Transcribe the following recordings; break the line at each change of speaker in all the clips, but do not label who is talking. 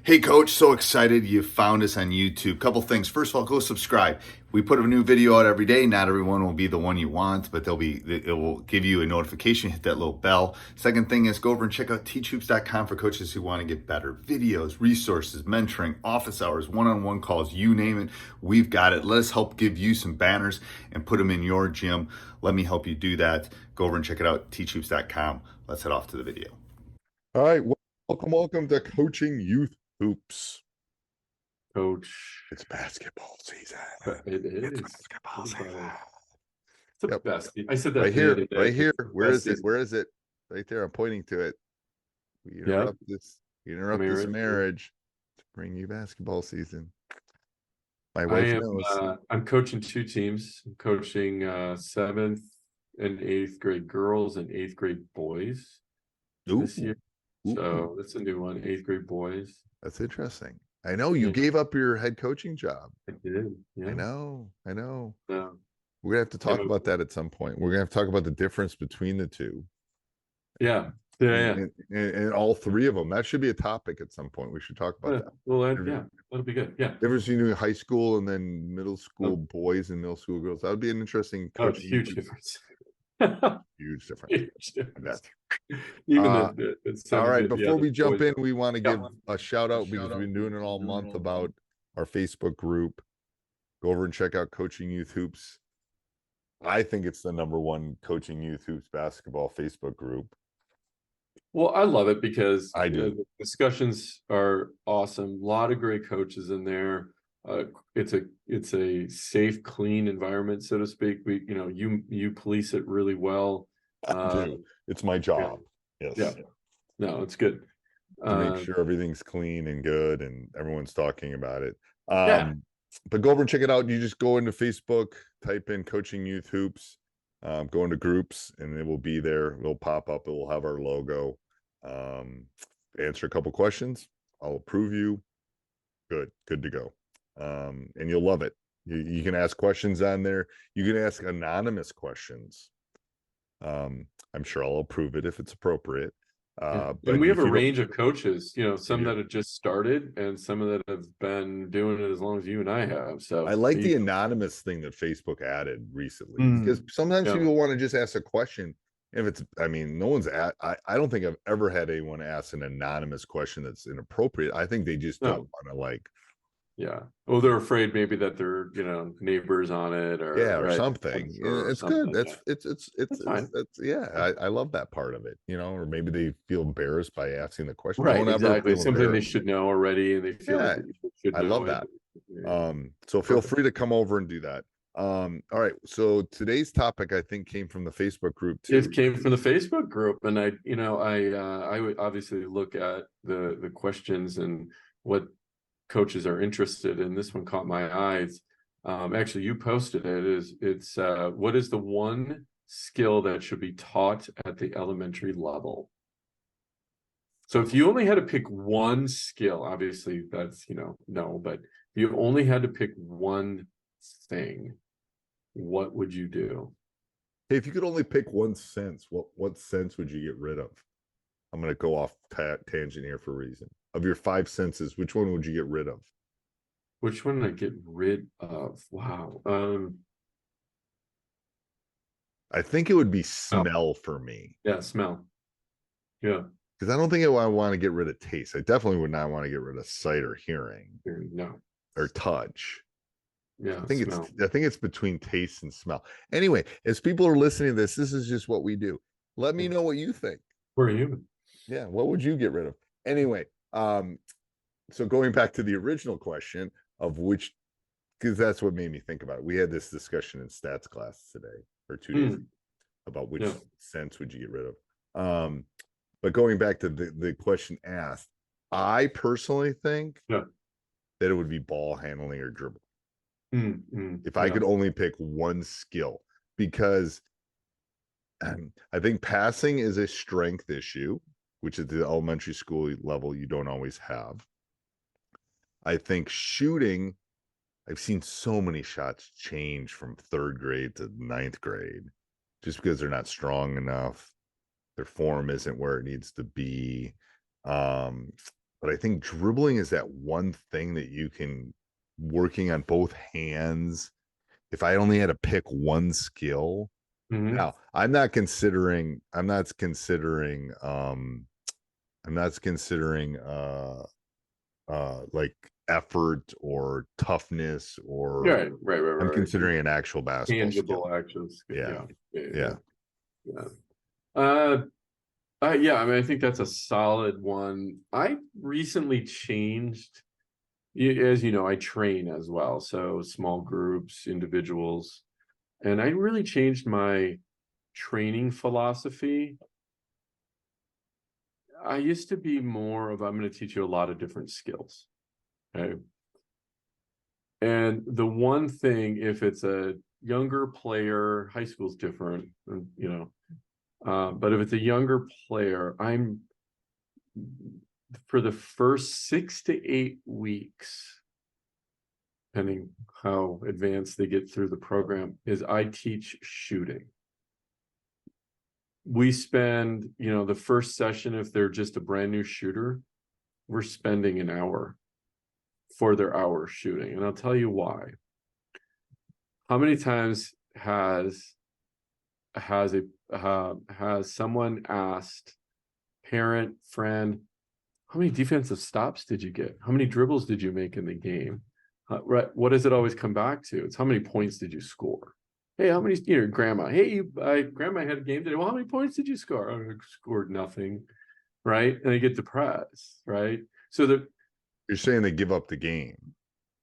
Hey, Coach, so excited you found us on YouTube. Couple things. First of all, go subscribe. We put a new video out every day. Not everyone will be the one you want, but it will give you a notification. Hit that little bell. Second thing is go over and check out teachhoops.com for coaches who want to get better. Videos, resources, mentoring, office hours, one-on-one calls, you name it. We've got it. Let us help give you some banners and put them in your gym. Let me help you do that. Go over and check it out, teachhoops.com. Let's head off to the video.
All right, welcome to Coaching Youth Hoops.
Coach.
It's basketball season.
It is.
It's basketball season.
It's the best. I said that
right here,
the
right here. Where is it?
season.
Where is it? Right there. I'm pointing to it. We interrupt this marriage to bring you basketball season. My wife knows.
I'm coaching two teams. I'm coaching 7th and 8th grade girls and 8th grade boys this year. So that's a new one. 8th grade boys.
That's interesting. I know you gave up your head coaching job.
I did. Yeah.
I know.
Yeah.
We're gonna have to talk about that at some point. We're gonna have to talk about the difference between the two.
Yeah.
And all three of them. That should be a topic at some point. We should talk about that.
Well, that'll be good. Yeah.
Difference between high school and then middle school boys and middle school girls. That would be an interesting.
Huge difference.
Huge difference.
Even
all right, before we jump in, we want to give a shout out because we've been doing it all month about our Facebook group. Go over and check out Coaching Youth Hoops. I think it's the #1 Coaching Youth Hoops basketball Facebook group.
Well, I love it because
I do.
The discussions are awesome. A lot of great coaches in there. It's a safe, clean environment, so to speak. You police it really well.
I do. It's my job.
Yes. Yeah. No, it's good.
To make sure everything's clean and good and everyone's talking about it. But go over and check it out. You just go into Facebook, type in Coaching Youth Hoops, go into groups, and it will be there. It'll pop up. It will have our logo. Answer a couple questions. I'll approve you. Good to go. And you'll love it. You can ask questions on there. You can ask anonymous questions. I'm sure I'll approve it if it's appropriate.
And we have a range of coaches, some that have just started and some that have been doing it as long as you and I have. So
I like the anonymous thing that Facebook added recently because sometimes people want to just ask a question. If it's, no one's I don't think I've ever had anyone ask an anonymous question that's inappropriate. I think they just don't want to
well, they're afraid maybe that they're neighbors on it or
something. It's
something.
Good. It's fine. I love that part of it, or maybe they feel embarrassed by asking the question.
Right, exactly. Something they should know already, and they feel like they should know.
I love that. So feel free to come over and do that. All right. So today's topic, I think, came from the Facebook group too.
It came from the Facebook group, and I would obviously look at the questions and what coaches are interested in. This one caught my eyes. Actually, you posted it. It's what is the one skill that should be taught at the elementary level? So if you only had to pick one skill, obviously that's no, but if you only had to pick one thing, what would you do?
Hey, if you could only pick one sense, what sense would you get rid of? I'm going to go off tangent here for a reason. Of your 5 senses, which one would you get rid of?
Which one would I get rid of? Wow.
I think it would be smell for me.
Yeah, smell. Yeah.
Because I don't think I want to get rid of taste. I definitely would not want to get rid of sight or hearing.
No.
Or touch.
Yeah.
I think it's between taste and smell. Anyway, as people are listening to this is just what we do. Let me know what you think.
We're human.
Yeah, what would you get rid of? Anyway, so going back to the original question of which, because that's what made me think about it. We had this discussion in stats class today or 2 days ago about which sense would you get rid of. But going back to the question asked, I personally think that it would be ball handling or dribble. If I could only pick one skill, because I think passing is a strength issue, which at the elementary school level you don't always have. I think shooting, I've seen so many shots change from 3rd grade to 9th grade just because they're not strong enough. Their form isn't where it needs to be. but I think dribbling is that one thing that you can, working on both hands. If I only had to pick one skill,
Mhm.
now I'm not considering like effort or toughness, or
Right, right, right,
I'm
right.
considering an actual basketball
Tangible
skill.
actions.
Yeah.
Yeah.
Yeah.
Yeah. Yeah, I mean, I think that's a solid one. I recently changed, as you know, I train as well. So small groups, individuals, and I really changed my training philosophy. I used to be more of, I'm going to teach you a lot of different skills. Okay. And the one thing, if it's a younger player, high school's different, you know, but if it's a younger player, I'm for the first 6 to 8 weeks, depending how advanced they get through the program, is I teach shooting. We spend, you know, the first session, if they're just a brand new shooter, we're spending an hour for their hour shooting. And I'll tell you why. How many times has someone asked, parent, friend, how many defensive stops did you get? How many dribbles did you make in the game? Right. What does it always come back to? It's how many points did you score? Hey, how many, you know, grandma, hey, grandma had a game today. Well, how many points did you score? Oh, I scored nothing. Right. And they get depressed. Right.
You're saying they give up the game.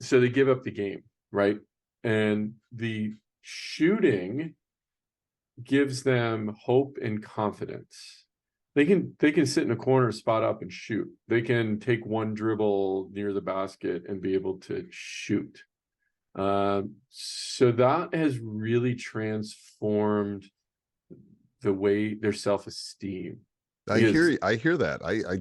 So they give up the game. Right. And the shooting gives them hope and confidence. They can sit in a corner, spot up, and shoot. They can take one dribble near the basket and be able to shoot. So that has really transformed the way their self-esteem.
I hear that. I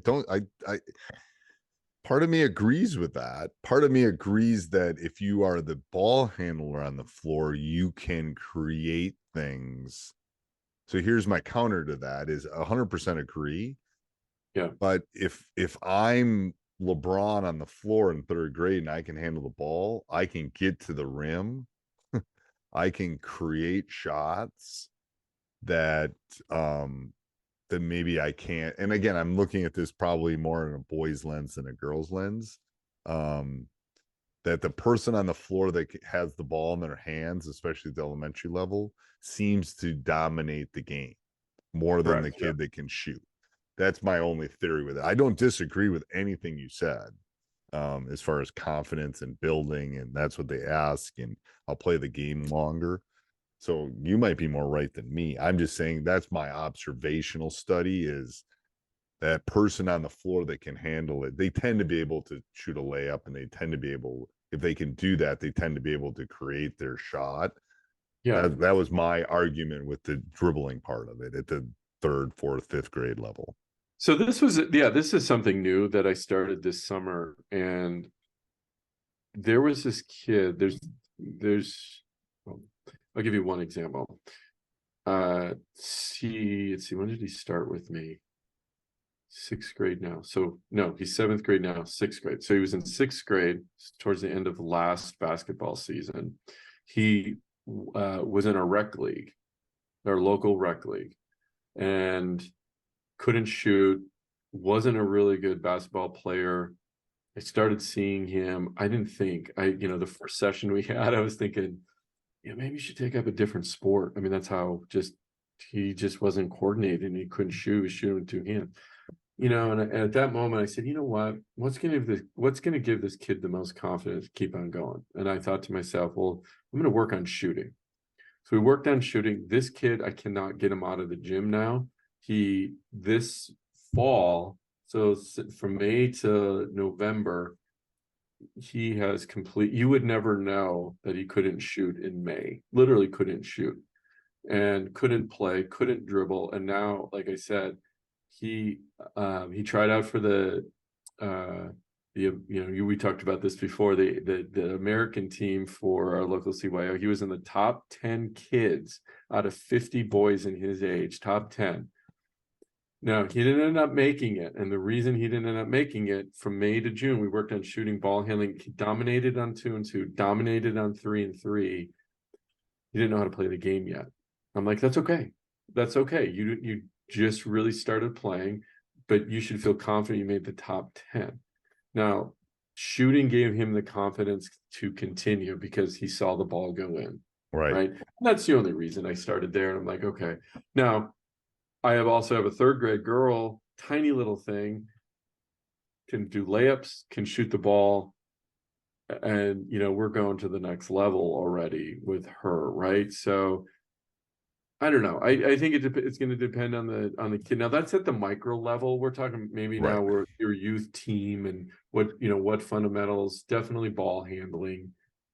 part of me agrees with that. Part of me agrees that if you are the ball handler on the floor, you can create things. So here's my counter to that is 100% agree.
Yeah.
But if I'm LeBron on the floor in third grade and I can handle the ball, I can get to the rim. I can create shots that that maybe I can't. And again, I'm looking at this probably more in a boy's lens than a girl's lens. That the person on the floor that has the ball in their hands, especially at the elementary level, seems to dominate the game more than the kid that can shoot. That's my only theory with it. I don't disagree with anything you said, as far as confidence and building, and that's what they ask, and I'll play the game longer. So you might be more right than me. I'm just saying that's my observational study, is that person on the floor that can handle it. They tend to be able to shoot a layup, and they tend to be able, if they can do that, they tend to be able to create their shot.
Yeah.
That was my argument with the dribbling part of it at the third, fourth, fifth grade level.
So this is something new that I started this summer, and there was this kid. I'll give you one example. Let's see, when did he start with me? 6th grade now. So no, he's 7th grade now, 6th grade. So he was in 6th grade towards the end of last basketball season. He was in a rec league, our local rec league, and couldn't shoot, wasn't a really good basketball player. I started seeing him. The first session we had, I was thinking, yeah, maybe you should take up a different sport. I mean, that's how he just wasn't coordinated, and he couldn't shoot. He was shooting with 2 hands. You know, and at that moment I said, you know what, what's going to give this kid the most confidence to keep on going? And I thought to myself, well, I'm going to work on shooting. So we worked on shooting. This kid, I cannot get him out of the gym now. This fall, so from May to November, he has you would never know that he couldn't shoot in May. Literally couldn't shoot, and couldn't play, couldn't dribble. And now, like I said, he tried out for we talked about this before, the American team for our local CYO. He was in the top 10 kids out of 50 boys in his age, top 10. No, he didn't end up making it. And the reason he didn't end up making it, from May to June, we worked on shooting, ball handling. He dominated on 2 and 2, dominated on 3 and 3. He didn't know how to play the game yet. I'm like, that's okay. That's okay. You just really started playing, but you should feel confident you made the top 10. Now, shooting gave him the confidence to continue because he saw the ball go in. Right. And that's the only reason I started there. And I'm like, okay. Now, I also have a 3rd grade girl, tiny little thing, can do layups, can shoot the ball. And, we're going to the next level already with her. Right. So I don't know. I think it's going to depend on the kid. Now that's at the micro level. We're talking maybe now we're your youth team and what fundamentals, definitely ball handling.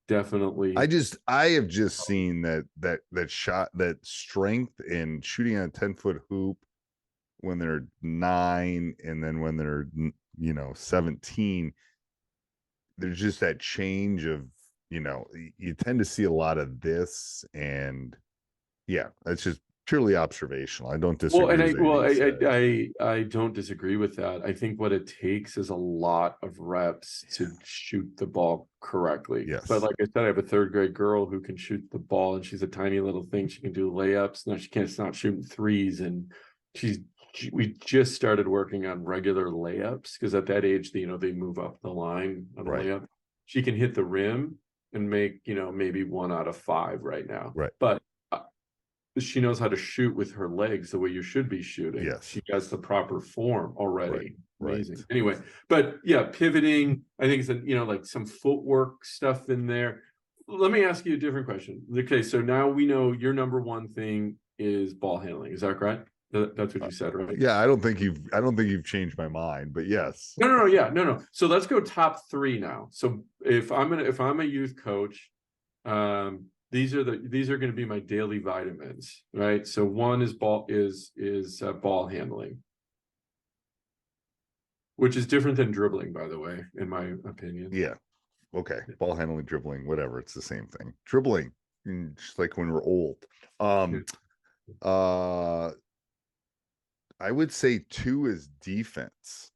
Definitely.
I have just seen that strength in shooting on a 10-foot hoop when they're 9, and then when they're 17, there's just that change of, you tend to see a lot of this, and yeah, it's just purely observational. I don't disagree.
I don't disagree with that. I think what it takes is a lot of reps to shoot the ball correctly.
Yes.
But like I said, I have a 3rd grade girl who can shoot the ball, and she's a tiny little thing. She can do layups. Now she can't. It's not shooting threes, and we just started working on regular layups because at that age, they move up the line on a layup. She can hit the rim and make maybe 1 out of 5 right now.
Right.
But she knows how to shoot with her legs the way you should be shooting.
Yes.
She has the proper form already.
Right.
Amazing. Right. Anyway, but yeah, pivoting, I think it's like some footwork stuff in there. Let me ask you a different question. Okay, so now we know your number 1 thing is ball handling. Is that correct? That's what you said, right?
Yeah, I don't think you've changed my mind, but yes.
No. So let's go top 3 now. So if I'm a youth coach, these are going to be my daily vitamins, right? So 1 is ball handling, which is different than dribbling, by the way, in my opinion.
Yeah. Okay. Ball handling, dribbling, whatever. It's the same thing. Dribbling, just like when we're old. I would say 2 is defense.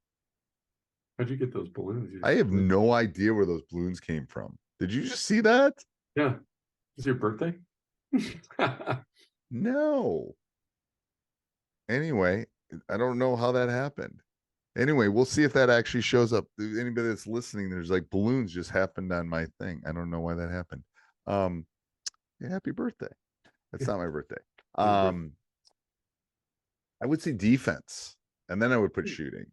How'd you get those balloons?
I have no idea where those balloons came from. Did you just see that?
Yeah. Is your birthday?
No. Anyway, I don't know how that happened. Anyway, we'll see if that actually shows up. Anybody that's listening, there's like balloons just happened on my thing. I don't know why that happened. Yeah, happy birthday. That's not my birthday. I would say defense, and then I would put shooting.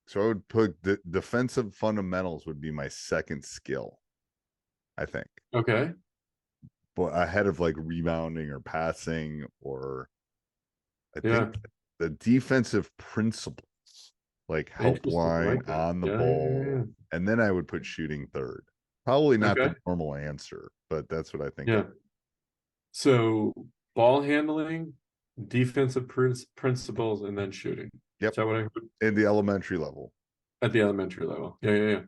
So I would put the defensive fundamentals would be my 2nd skill, I think.
Okay.
But ahead of like rebounding or passing, or I think the defensive principles, like help line on the ball. And then I would put shooting 3rd. Probably not the normal answer, but that's what I think.
Yeah. So ball handling, defensive principles, and then shooting.
Yep.
Is that what I heard?
In the elementary level.
At the elementary level. Yeah.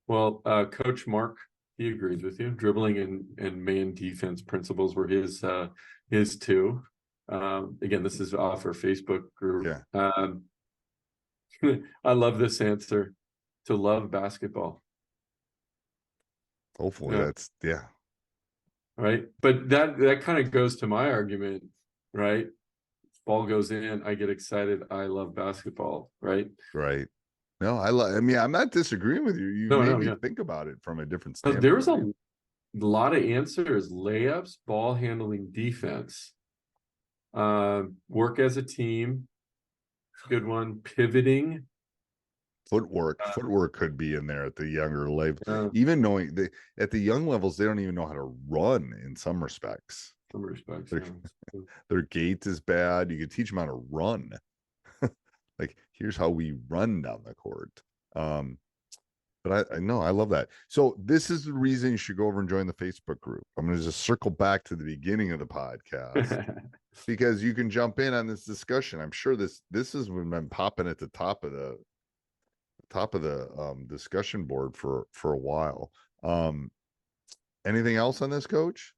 Well, Coach Mark, he agrees with you. Dribbling and man defense principles were his 2. Again, this is off our Facebook group.
Yeah.
I love this answer. To love basketball.
Hopefully that's
right. But that kind of goes to my argument, right? Ball goes in, I get excited. I love basketball, right?
Right. No, I mean, I'm not disagreeing with you. You made me think about it from a different standpoint.
There's a lot of answers: layups, ball handling, defense, work as a team. Good one. Pivoting.
Footwork could be in there at the younger level. Even knowing at the young levels, they don't even know how to run in some respects. Their gait is bad. You could teach them how to run. Like, here's how we run down the court. But I know, I love that. So this is the reason you should go over and join the Facebook group. I'm going to just circle back to the beginning of the podcast because you can jump in on this discussion. I'm sure this has been popping at the top of the discussion board for a while. Anything else on this, Coach?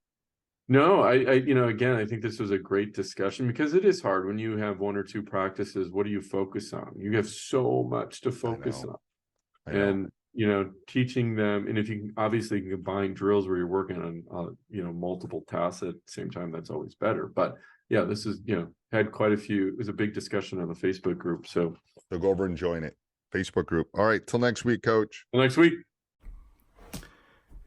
No, again, I think this was a great discussion because it is hard when you have one or two practices. What do you focus on? You have so much to focus on. And, teaching them, and if you obviously can combine drills where you're working on, multiple tasks at the same time, that's always better. But yeah, this is, had quite a few, it was a big discussion on the Facebook group. So
go over and join it. Facebook group. All right. Till next week, Coach.
till next week.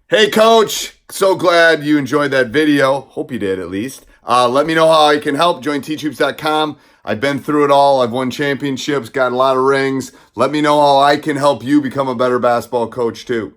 Hey, Coach. So glad you enjoyed that video. Hope you did, at least. Let me know how I can help. Join Teachhoops.com. I've been through it all. I've won championships, got a lot of rings. Let me know how I can help you become a better basketball coach, too.